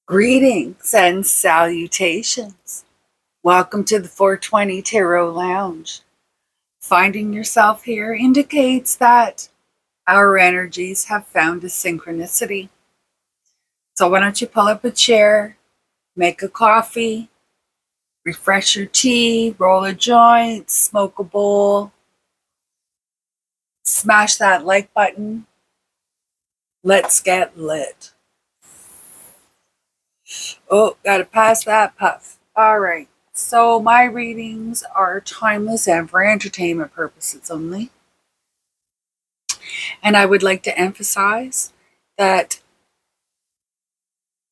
Greetings and salutations. Welcome to the 420 Tarot Lounge. Finding yourself here indicates that our energies have found a synchronicity. So why don't you pull up a chair, make a coffee, refresh your tea, roll a joint, smoke a bowl, smash that like button. Let's get lit. Oh, gotta pass that puff. All right. So my readings are timeless and for entertainment purposes only. And I would like to emphasize that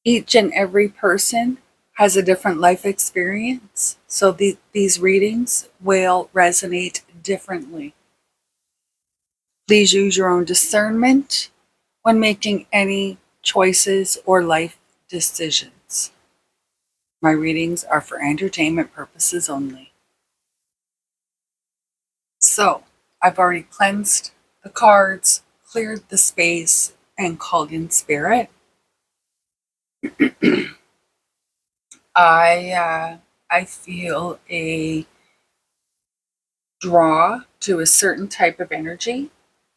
each and every person has a different life experience. So these readings will resonate differently. Please use your own discernment when making any choices or life decisions. My readings are for entertainment purposes only. So, I've already cleansed the cards, cleared the space, and called in spirit. I feel a draw to a certain type of energy.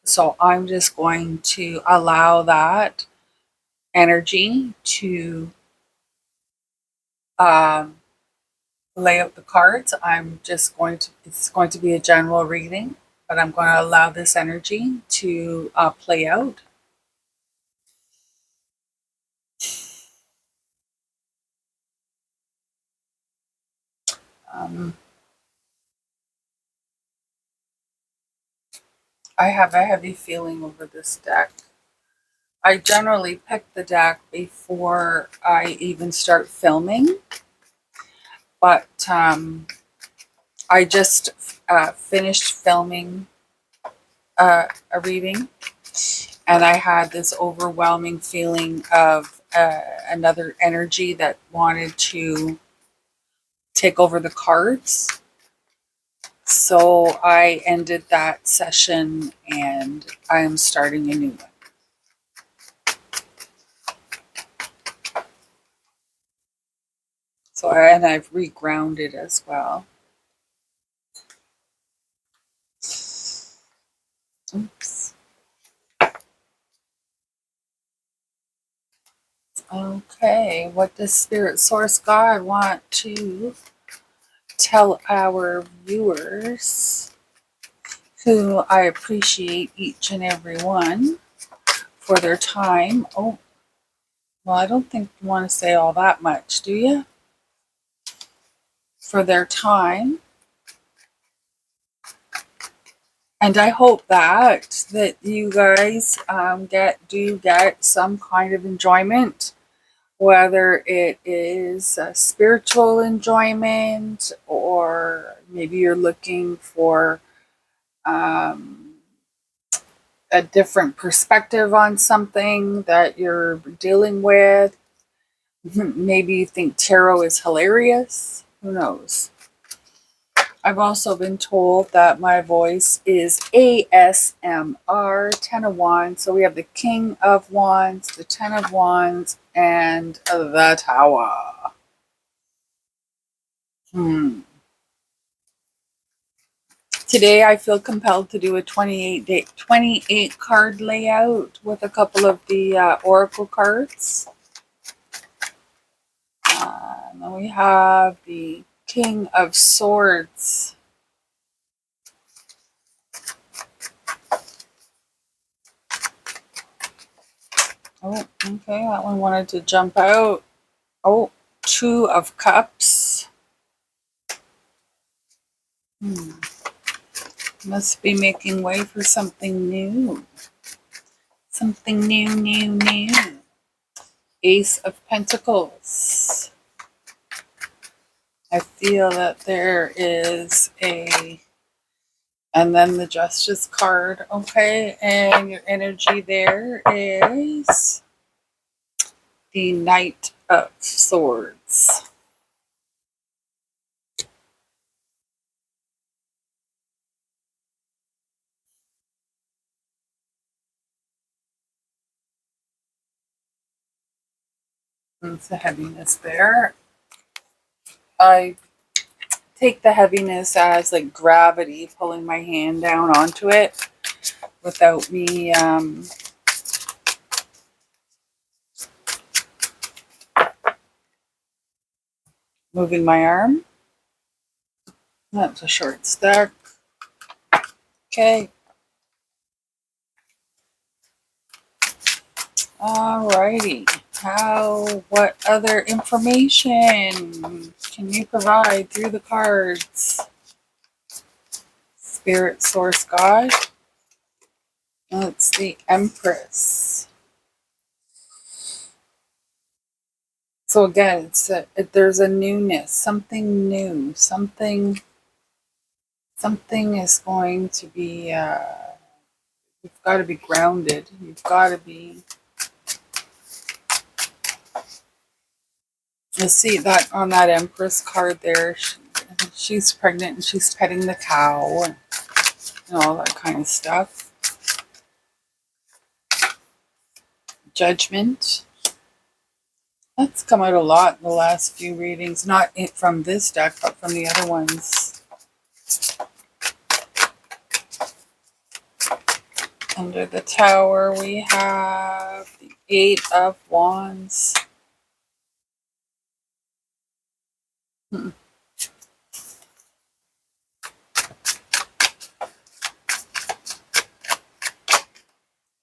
So I'm just going to allow that energy to um, lay out the cards. It's going to be a general reading, but I'm going to allow this energy to play out. Um, I have a heavy feeling over this deck. I generally pick the deck before I even start filming, but I just finished filming a reading, and I had this overwhelming feeling of another energy that wanted to take over the cards. So I ended that session and I am starting a new one. So, and I've regrounded as well. Oops. Okay, what does Spirit Source God want to tell our viewers, who I appreciate each and every one for their time? Oh, well, I don't think you want to say all that much, do you? For their time. And I hope that you guys get some kind of enjoyment, whether it is a spiritual enjoyment or maybe you're looking for um, a different perspective on something that you're dealing with. Maybe you think tarot is hilarious. Who knows? I've also been told that my voice is ASMR, 10 of Wands. So we have the King of Wands, the 10 of Wands, and the Tower. Today I feel compelled to do a 28 card layout with a couple of the Oracle cards. And then we have the King of Swords. Oh, okay, that one wanted to jump out. Oh, Two of Cups. Must be making way for something new. Something new. Ace of Pentacles. I feel that there is and then the Justice card. Okay, and your energy there is the Knight of Swords. There's the heaviness there. I take the heaviness as like gravity pulling my hand down onto it without me moving my arm. That's a short stack. Okay. Alrighty. What other information can you provide through the cards? Spirit, Source, God. It's the Empress. So again, there's a newness, something new, something is going to be. You've got to be grounded. You've got to be. You'll see that on that Empress card there. She's pregnant and she's petting the cow and all that kind of stuff. Judgment. That's come out a lot in the last few readings. Not from this deck, but from the other ones. Under the Tower, we have the Eight of Wands.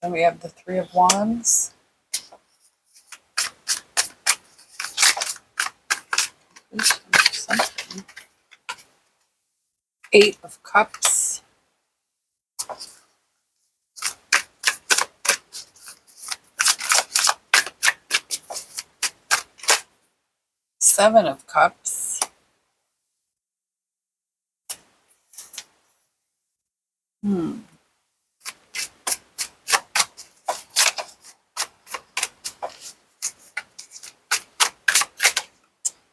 And we have the Three of Wands. Something. Eight of Cups. Seven of Cups.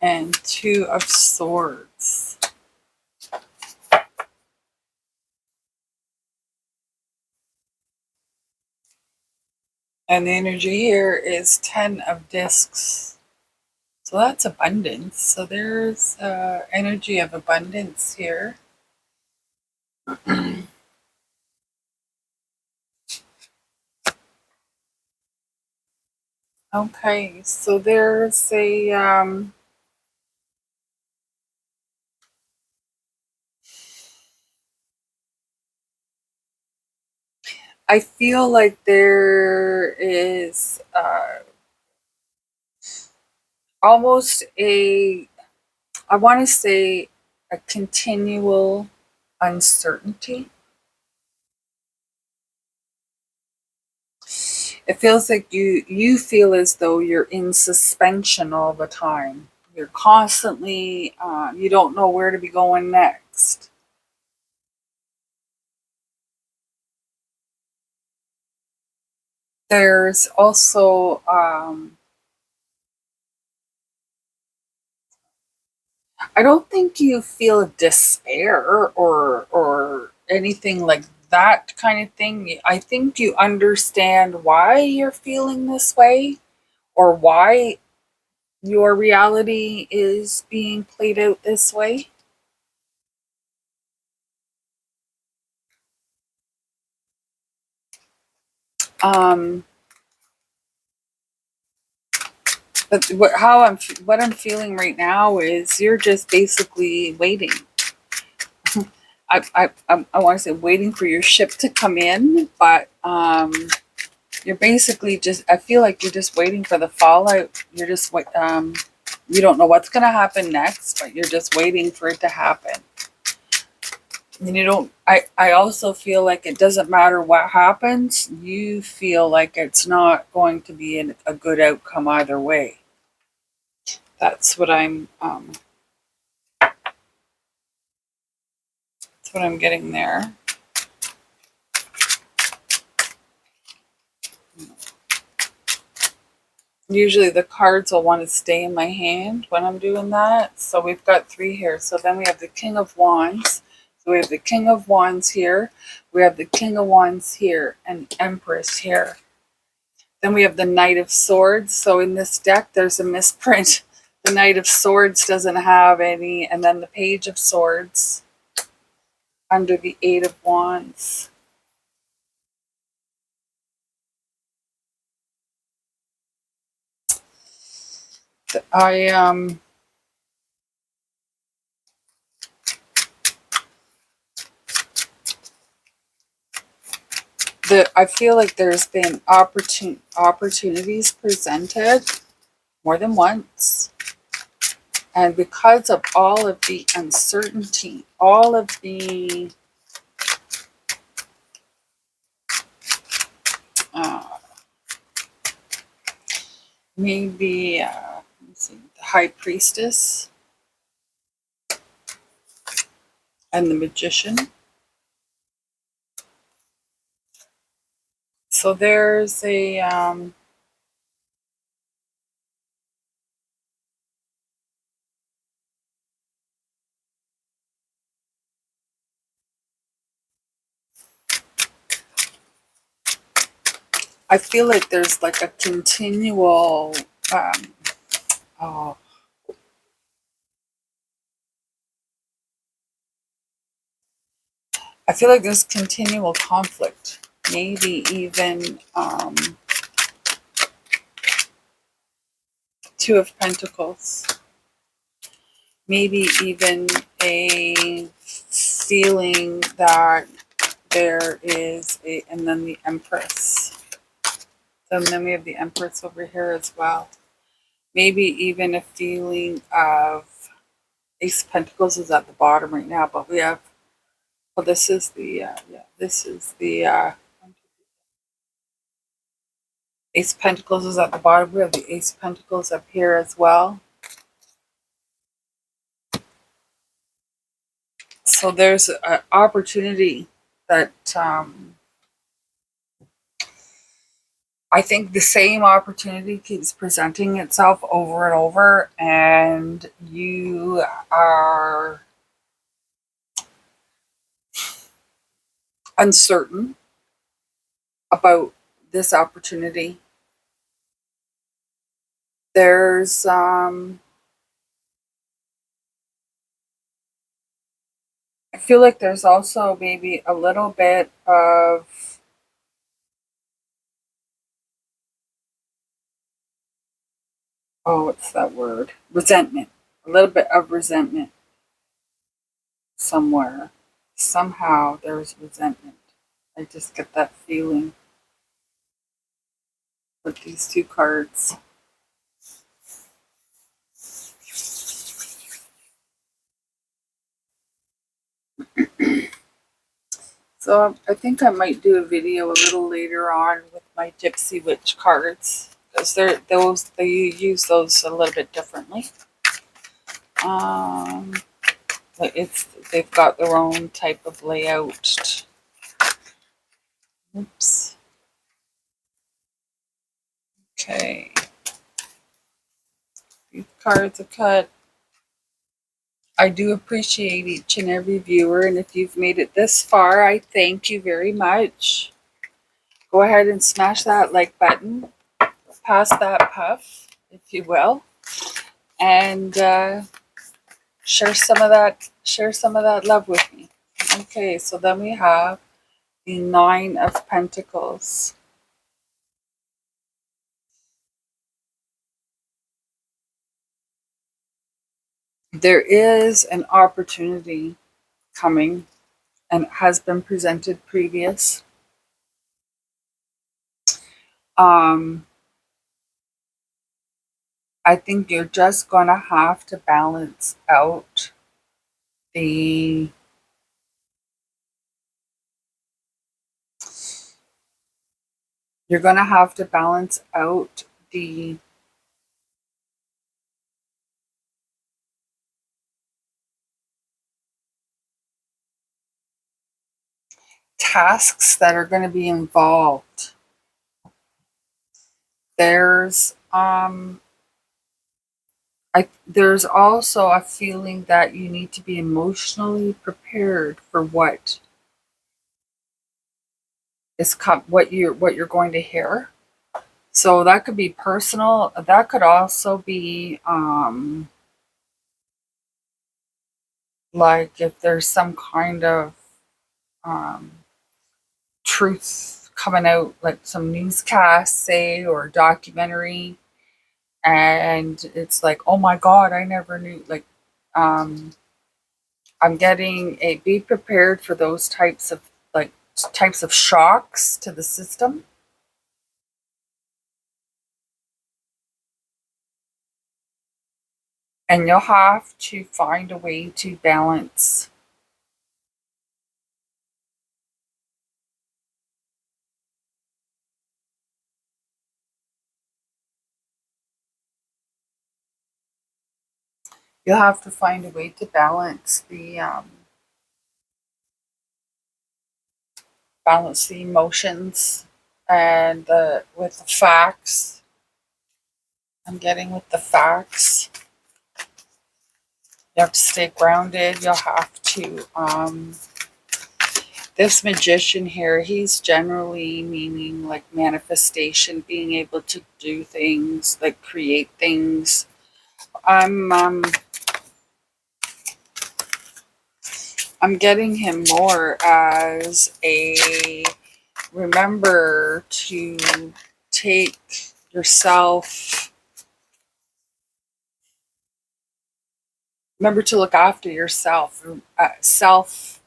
And Two of Swords. And the energy here is 10 of Discs. So that's abundance. So there's energy of abundance here. Okay, so there's a I feel like there is almost I want to say a continual uncertainty. It feels like you feel as though you're in suspension all the time. You're constantly, you don't know where to be going next. There's also, I don't think you feel despair or anything like that kind of thing. I think you understand why you're feeling this way or why your reality is being played out this way. Um, but what I'm feeling right now is you're just basically waiting. I want to say waiting for your ship to come in, but you're basically just. I feel like you're just waiting for the fallout. You're just you don't know what's going to happen next, but you're just waiting for it to happen. And you don't. I also feel like it doesn't matter what happens. You feel like it's not going to be a good outcome either way. That's what I'm getting there. Usually the cards will want to stay in my hand when I'm doing that. So we've got three here. So then we have the King of Wands. So we have the King of Wands here. We have the King of Wands here and Empress here. Then we have the Knight of Swords. So in this deck, there's a misprint. The Knight of Swords doesn't have any, and then the Page of Swords under the Eight of Wands. I feel like there's been opportunities presented more than once. And because of all of the uncertainty, all of the maybe let's see, the High Priestess and the Magician. So there's a I feel like there's like a continual oh, I feel like there's continual conflict, maybe even Two of Pentacles, maybe even a feeling that there is and then the Empress. And then we have the Empress over here as well. Maybe even a feeling of Ace of Pentacles is at the bottom right now, but we have, well, this is the, this is the Ace of Pentacles is at the bottom. We have the Ace of Pentacles up here as well. So there's an opportunity that I think the same opportunity keeps presenting itself over and over, and you are uncertain about this opportunity. There's I feel like there's also maybe a little bit of what's that word? Resentment. A little bit of resentment somewhere. Somehow there's resentment. I just get that feeling with these two cards. So I think I might do a video a little later on with my Gypsy Witch cards, because they use those a little bit differently. But they've got their own type of layout. Oops. Okay. These cards are cut. I do appreciate each and every viewer, and if you've made it this far, I thank you very much. Go ahead and smash that like button, pass that puff, if you will, and share some of that love with me. Okay, so then we have the Nine of Pentacles. There is an opportunity coming, and it has been presented previous. I think you're just going to have to balance out the tasks that are going to be involved. There's there's also a feeling that you need to be emotionally prepared for what you're going to hear. So that could be personal. That could also be like if there's some kind of um, truth coming out, like some newscast, say, or documentary, and it's like, oh my God, I never knew. Like, um, I'm getting a be prepared for those types of shocks to the system, and you'll have to find a way to balance. You'll have to find a way to balance the emotions and with the facts. I'm getting with the facts. You have to stay grounded. You'll have to this magician here, he's generally meaning like manifestation, being able to do things, like create things. I'm getting him more as a remember to take yourself, remember to look after yourself, self,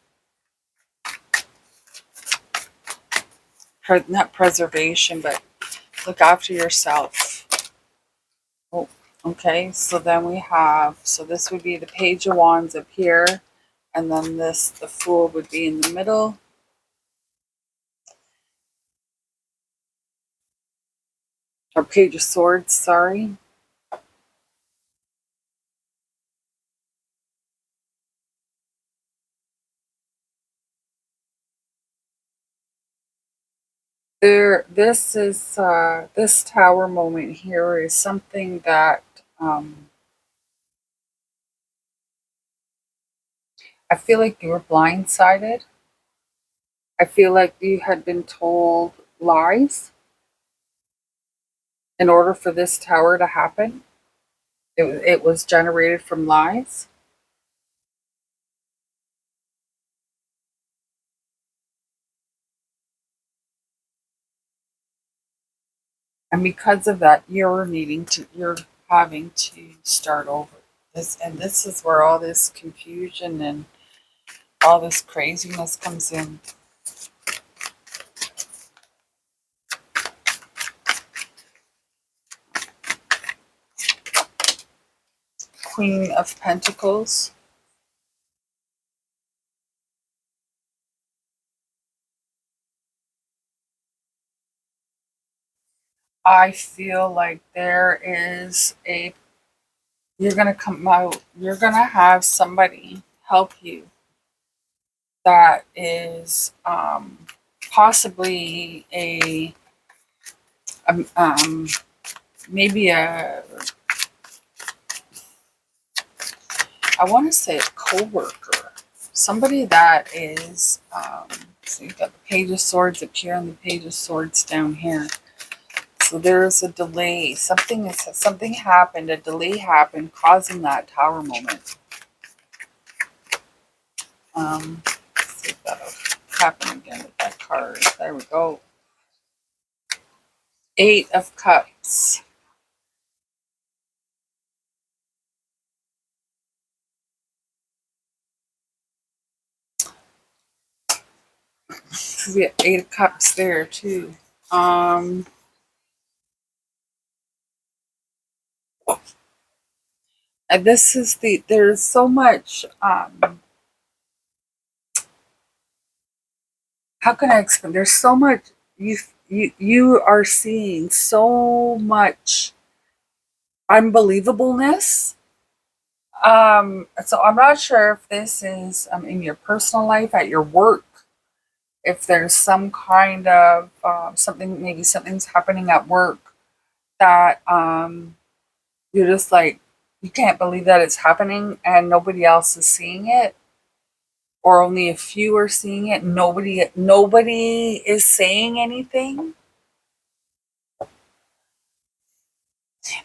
not preservation, but look after yourself. Oh, okay. So then we have, so this would be the Page of Wands up here, and then this, the Fool would be in the middle. Or Page of Swords, sorry. This is, this Tower moment here is something that, I feel like you were blindsided. I feel like you had been told lies in order for this tower to happen. It was generated from lies. And because of that, you're having to start over. This is where all this confusion and all this craziness comes in. Queen of Pentacles. I feel like you're going to come out, you're going to have somebody help you that is possibly um, um, maybe I want to say a coworker, somebody that is, so you've got the Page of Swords up here and the Page of Swords down here. So there's a delay. Something happened, a delay happened, causing that Tower moment. Let's see if that'll happen again with that card. There we go. Eight of Cups. We have Eight of Cups there too. Um, and this is there's so much. How can I explain? There's so much. You are seeing so much unbelievableness. So I'm not sure if this is in your personal life, at your work, if there's some kind of something, maybe something's happening at work that you're just like, you can't believe that it's happening and nobody else is seeing it, or only a few are seeing it. Nobody is saying anything.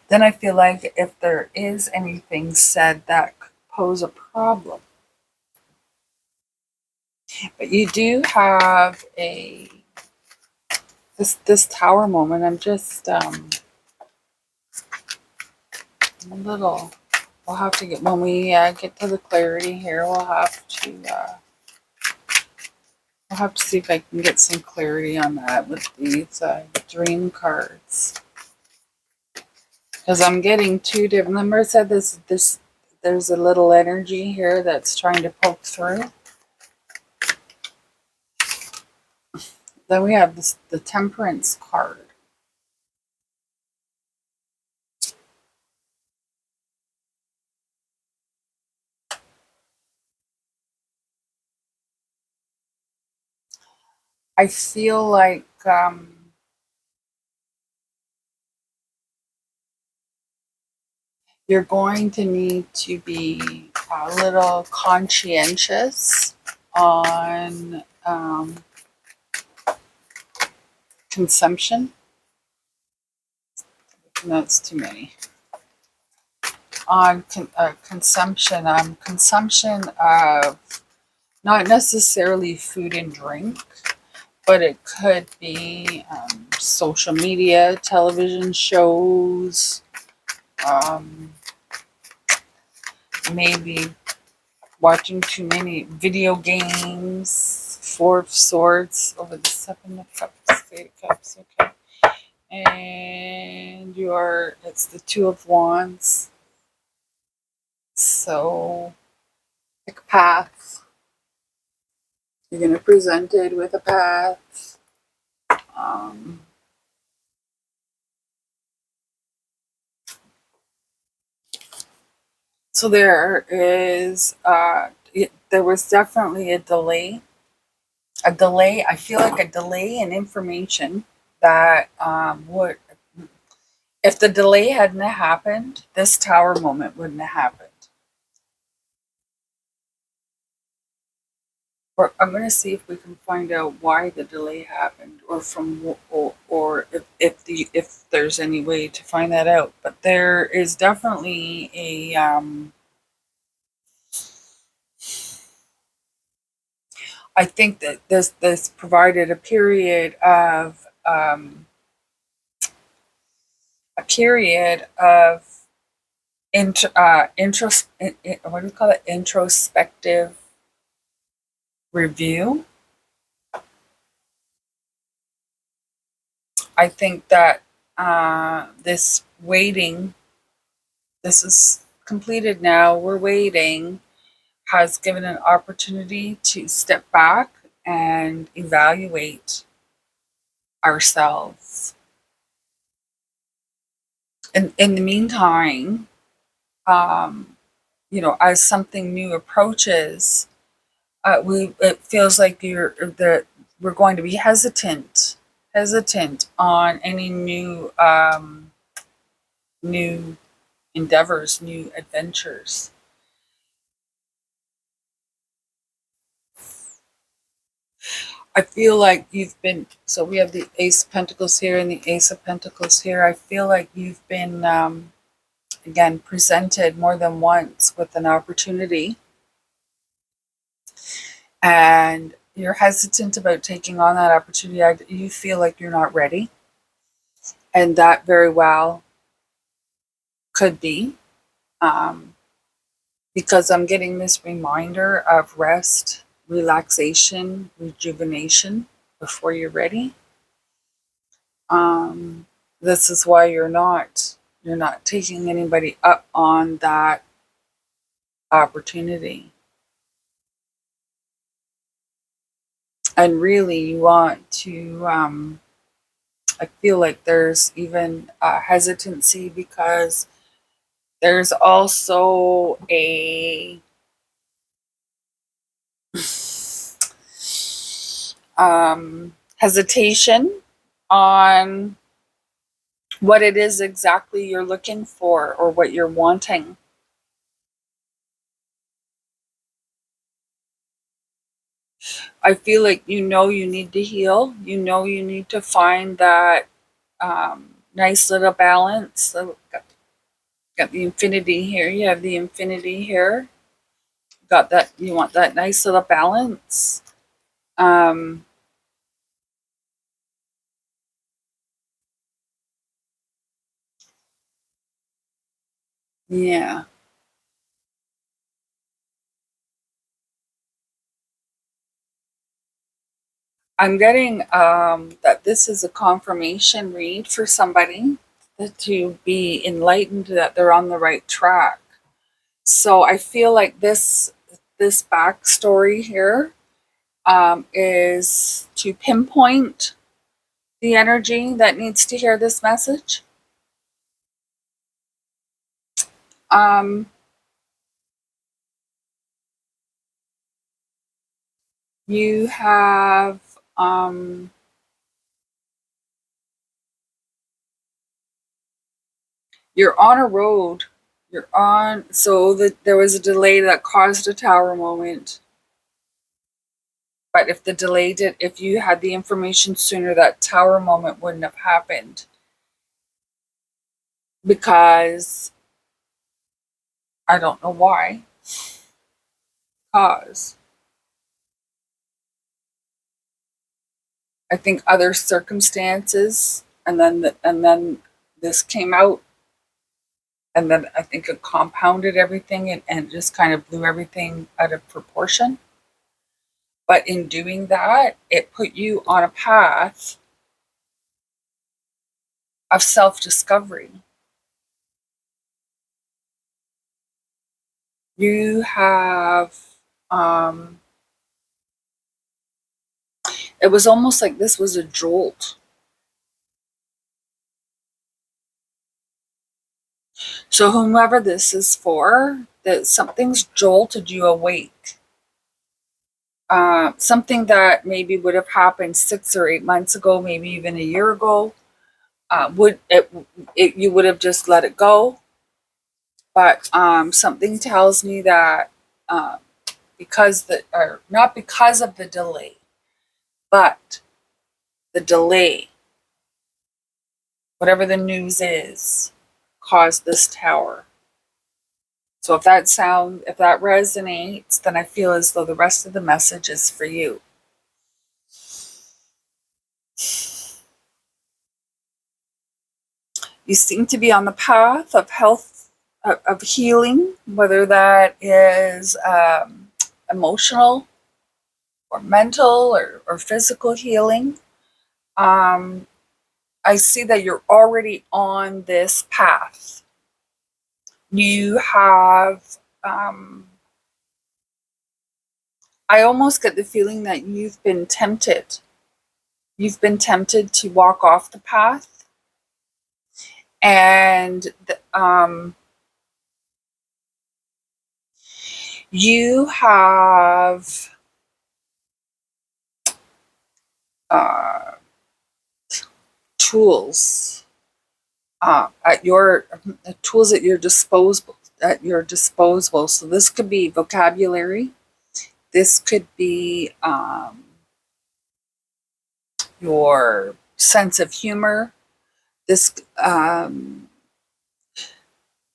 then I feel like if there is anything said that could pose a problem. But you do have this tower moment. I'm just a little. We'll have to get when we get to the clarity here. We'll have to see if I can get some clarity on that with these dream cards, because I'm getting two different. Remember, I said this. There's a little energy here that's trying to poke through. Then we have the Temperance card. I feel like you're going to need to be a little conscientious on consumption. No, it's too many. On consumption, consumption of not necessarily food and drink, but it could be social media, television shows, um, maybe watching too many video games. Four of Swords over the Seven of Cups, Eight of Cups, okay. And it's the Two of Wands. So, pick a path. You're going to present it with a path. Um, so there is, there was definitely a delay. A delay, I feel like a delay in information that would, if the delay hadn't happened, this tower moment wouldn't have happened. Or I'm going to see if we can find out why the delay happened, or if there's any way to find that out. But there is definitely a I think that this provided a period of what do you call it, introspective review. I think that this waiting, this is completed now, we're waiting, has given an opportunity to step back and evaluate ourselves. In the meantime, as something new approaches, it feels like we're going to be hesitant on any new endeavors, new adventures. I feel like you've been, so we have the Ace of Pentacles here and the Ace of Pentacles here. I feel like you've been, again, presented more than once with an opportunity, and you're hesitant about taking on that opportunity. You feel like you're not ready, and that very well could be, because I'm getting this reminder of rest, relaxation, rejuvenation before you're ready. This is why you're not taking anybody up on that opportunity. And really you want to, I feel like there's even hesitancy, because there's also a hesitation on what it is exactly you're looking for or what you're wanting. I feel like you need to heal. You need to find that nice little balance. So got the infinity here. You have the infinity here. Got that. You want that nice little balance. Um, yeah. I'm getting that this is a confirmation read for somebody to be enlightened that they're on the right track. So I feel like this backstory here is to pinpoint the energy that needs to hear this message. Um, you have um, you're on a road. You're on so that there was a delay that caused a tower moment. But if the delay did, if you had the information sooner, that tower moment wouldn't have happened because I don't know why. Cause I think other circumstances, and then this came out, and then I think it compounded everything and just kind of blew everything out of proportion. But in doing that, it put you on a path of self discovery. You have um, it was almost like this was a jolt. So whomever this is for, that something's jolted you awake. Something that maybe would have happened 6 or 8 months ago, maybe even a year ago, would it you would have just let it go. But something tells me that um, or not because of the delay, but the delay, whatever the news is, caused this tower. So if that resonates, then I feel as though the rest of the message is for you. You seem to be on the path of health, of healing, whether that is emotional or mental or physical healing. Um, I see that you're already on this path. You have, I almost get the feeling that you've been tempted. You've been tempted to walk off the path, and you have uh, tools at your tools at your disposal. At your disposal. So this could be vocabulary. This could be your sense of humor. This,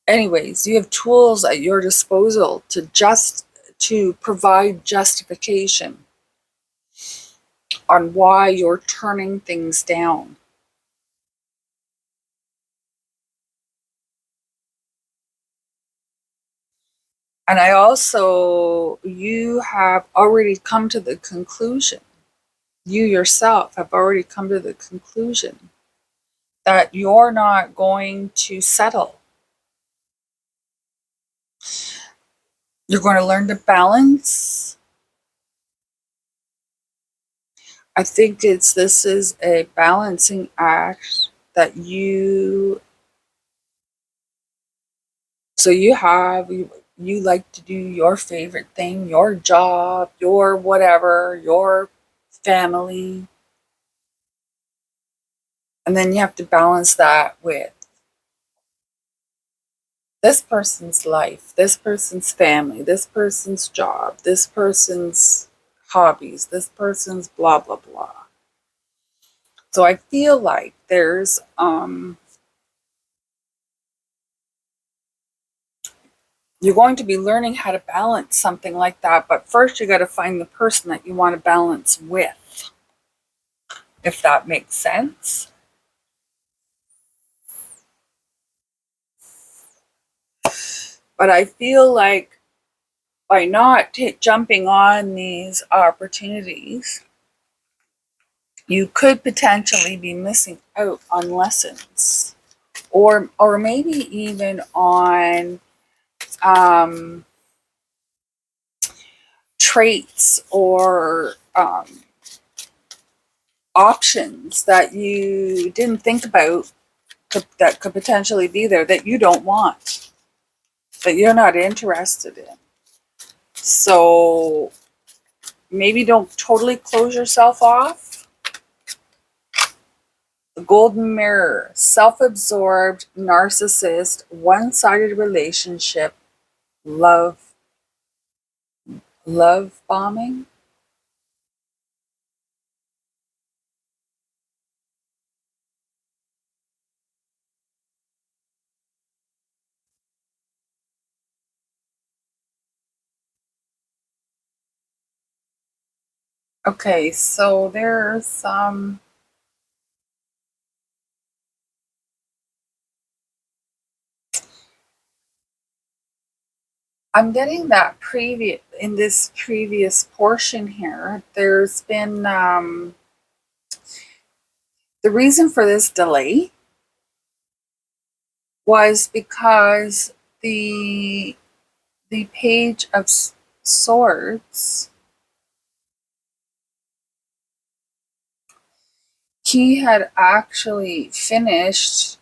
anyways, you have tools at your disposal to provide justification on why you're turning things down. And I also, you have already come to the conclusion, you yourself have already come to the conclusion that you're not going to settle. You're going to learn to balance. I think this is a balancing act that you like to do your favorite thing, your job, your whatever, your family. And then you have to balance that with this person's life, this person's family, this person's job, this person's hobbies, this person's blah blah blah. So I feel like there's You're going to be learning how to balance something like that, but first you got to find the person that you want to balance with, if that makes sense. But I feel like by not jumping on these opportunities, you could potentially be missing out on lessons, or maybe even on um, traits or options that you didn't think about that could potentially be there that you don't want, that you're not interested in. So maybe don't totally close yourself off. The golden mirror, self-absorbed, narcissist, one-sided relationship, love, love bombing. Okay, so there's I'm getting that previous in this previous portion here. There's been the reason for this delay was because the the page of swords, he had actually finished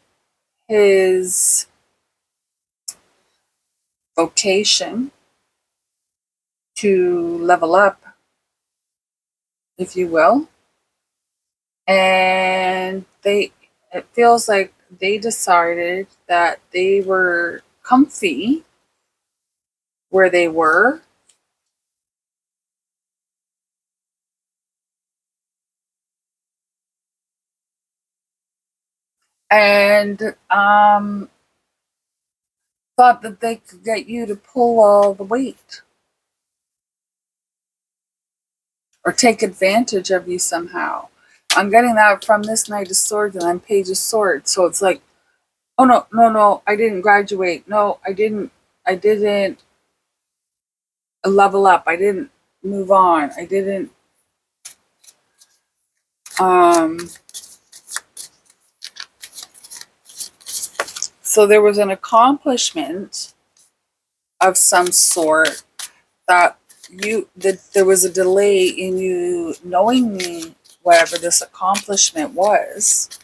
his vocation to level up, if you will, and they it feels like they decided that they were comfy where they were, and thought that they could get you to pull all the weight or take advantage of you somehow. I'm getting that from this Knight of Swords and then Page of Swords. So it's like, oh no, no, no, I didn't graduate. No, I didn't level up. I didn't move on. I didn't um so there was an accomplishment of some sort that that there was a delay in you knowing me, whatever this accomplishment was.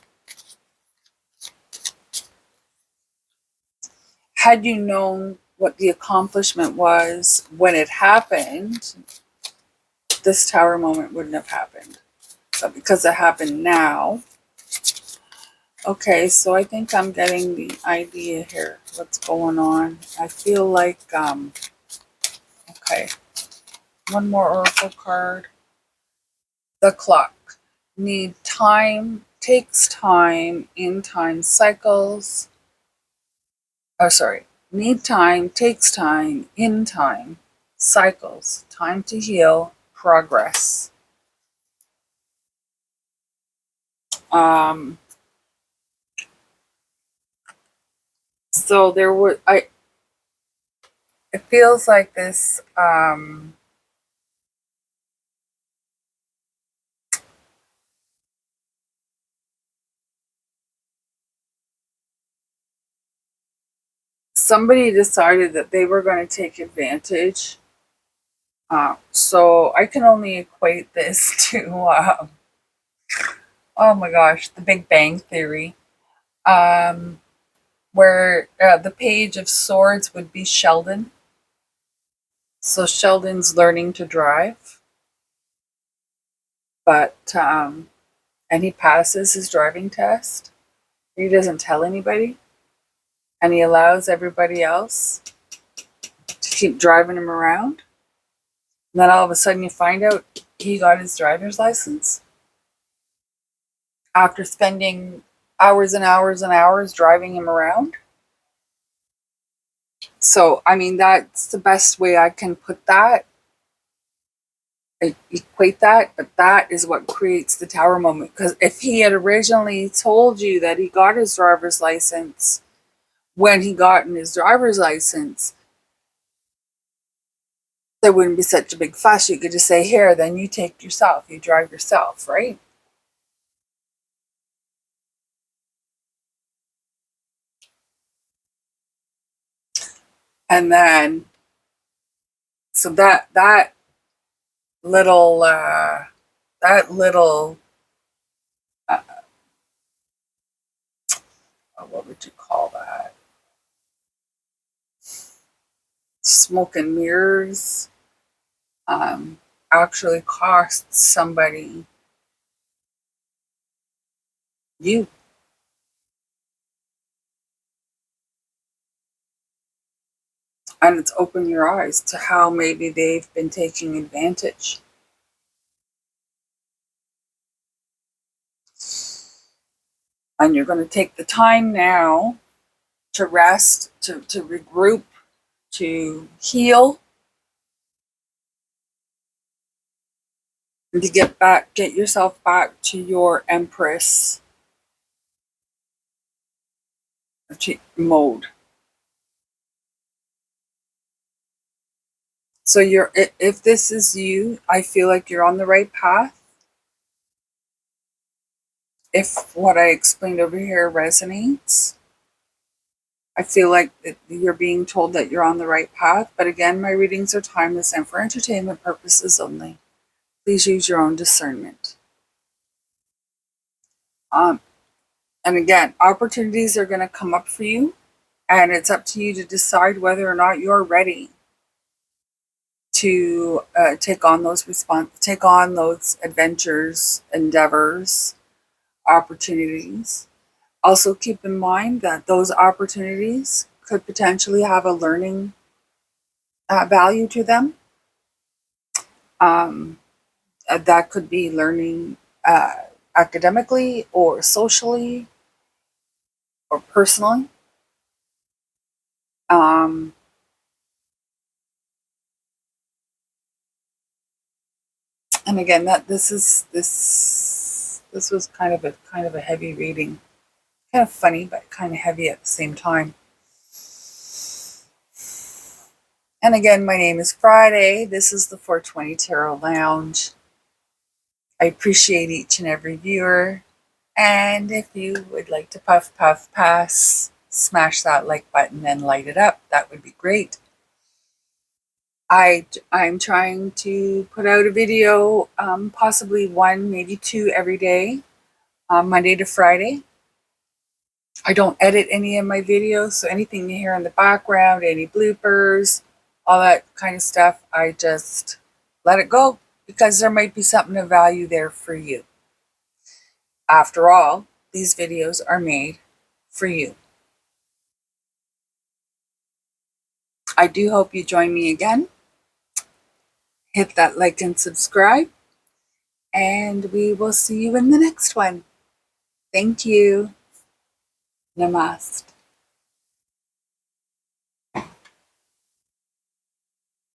Had you known what the accomplishment was when it happened, this tower moment wouldn't have happened. But because it happened now, okay, so I think I'm getting the idea here. What's going on? I feel like, okay, one more oracle card. The clock. Need time, takes time, in time cycles. Oh, sorry. Need time, takes time, in time, cycles, time to heal, progress. Um, so there would it feels like this somebody decided that they were going to take advantage. So I can only equate this to oh my gosh, the Big Bang Theory. Um, where the Page of Swords would be Sheldon. So Sheldon's learning to drive, but and he passes his driving test. He doesn't tell anybody, and he allows everybody else to keep driving him around. And then all of a sudden, you find out he got his driver's license after spending hours and hours and hours driving him around. So, I mean, that's the best way I can put that, equate that, but that is what creates the tower moment. Because if he had originally told you that he got his driver's license when he got in his driver's license, there wouldn't be such a big fuss. You could just say, here, then you take yourself, you drive yourself, right? And then, so little, that little, uh, what would you call that? Smoke and mirrors, um, actually costs somebody you. And it's opened your eyes to how maybe they've been taking advantage. And you're going to take the time now to rest, to regroup, to heal, and to get yourself back to your Empress mode. So if this is you, I feel like you're on the right path. If what I explained over here resonates, I feel like you're being told that you're on the right path. But again, my readings are timeless and for entertainment purposes only. Please use your own discernment. Um, and again, opportunities are going to come up for you, and it's up to you to decide whether or not you're ready to take on those adventures, endeavors, opportunities. Also, keep in mind that those opportunities could potentially have a learning value to them. Um, that could be learning academically or socially or personally. Um, and again, that this was kind of a heavy reading, kind of funny but kind of heavy at the same time. And again, my name is Friday. This is the 420 Tarot Lounge. I appreciate each and every viewer. And if you would like to puff, puff, pass, smash that like button and light it up. That would be great. I'm trying to put out a video, possibly one, maybe two every day, Monday to Friday. I don't edit any of my videos, so anything you hear in the background, any bloopers, all that kind of stuff, I just let it go because there might be something of value there for you. After all, these videos are made for you. I do hope you join me again. Hit that like and subscribe, and we will see you in the next one. Thank you. Namaste.